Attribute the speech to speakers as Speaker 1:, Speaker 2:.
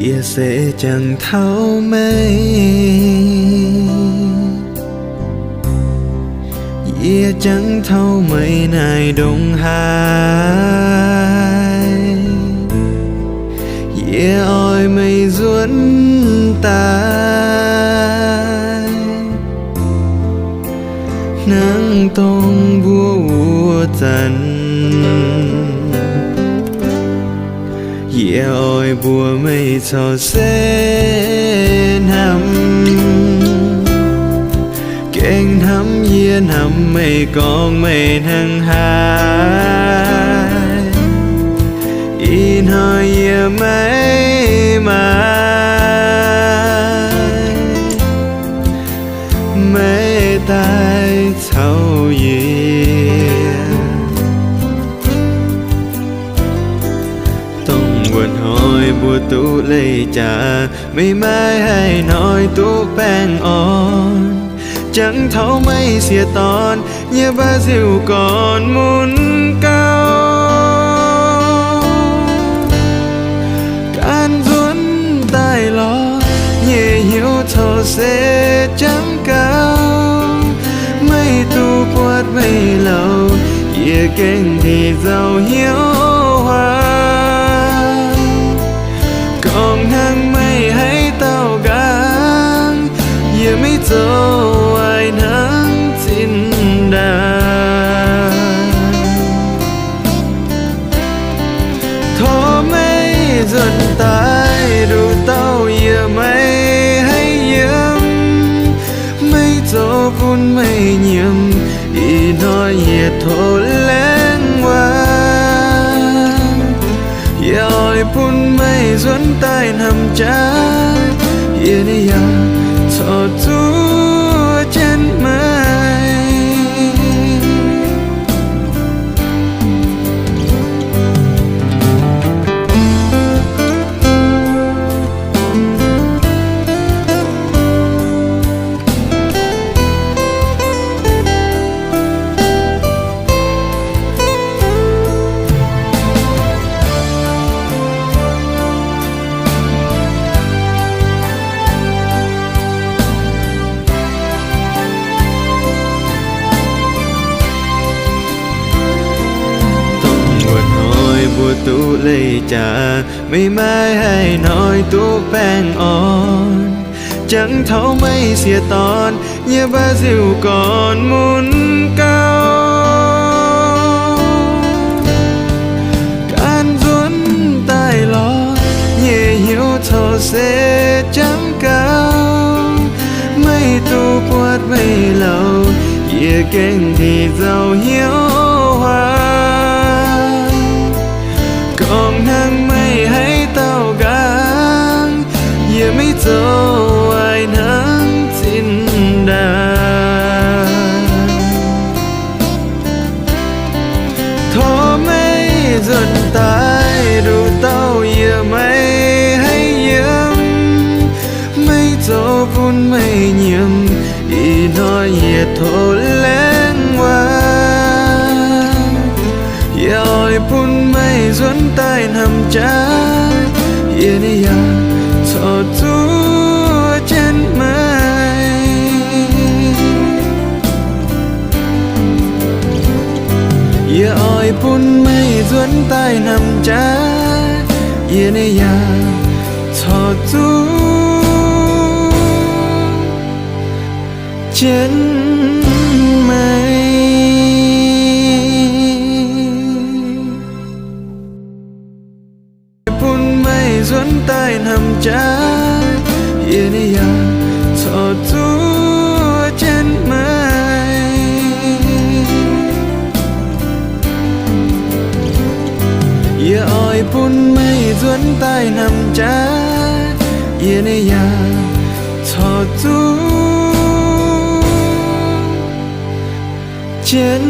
Speaker 1: Ia sẽ chẳng thấu mây, ia chẳng thấu mây này đông hai, ia oi mây ruốn tai, nắng tông vua trần. Ia oi bùa mây cho sen hầm, kênh hầm yên hầm mây con mây thăng hai, in hơi ia mây mai, mây tai thâu yên. Quần hỏi bùa tú lấy trả mây mai hay nói tú bèn on, chẳng thấu mây xìa tòn như ba diều còn muốn cao. Can ruốn tai lo nhẹ hiếu thô sẽ chẳng cao, mây tu quát mây lâu ia kênh thì giàu hiếu hoa. Còn hang mây hay tao gang ia mấy dấu ai nắng xin đà thó mây dần tai đủ tao ia mây hay yếm mấy dấu vun mây nhiệm y nói ia thô lên qua oi pun mây duốn tai nằm cha yên ya cho chúa trên mây. Bùa tú lấy trả mây mai hay nói tú bèn on, chẳng thấu mây xìa tòn như ba diều còn muốn cao. Can ruốn tai lo nhẹ hiếu thô sẽ chẳng cao, mây tu quát mây lâu ia kênh thì giàu hiếu hoa. Còn hang mây hay tao gang ia mấy dấu ai nắng xin đà thó mây dần tai đủ tao ia mây hay yếm mấy dấu vun mây nhiệm y nói ia thô lên qua oi pun mây duốn tai nằm cha yên ya cho chúa trên mây. Ia oi pun mây duốn tai nằm cha yên ya cho chúa trên mây. Duốn tai nằm cha yên ya cho chúa trên mây. Ia oi pun mây duốn tai nằm cha yên ya cho chúa trên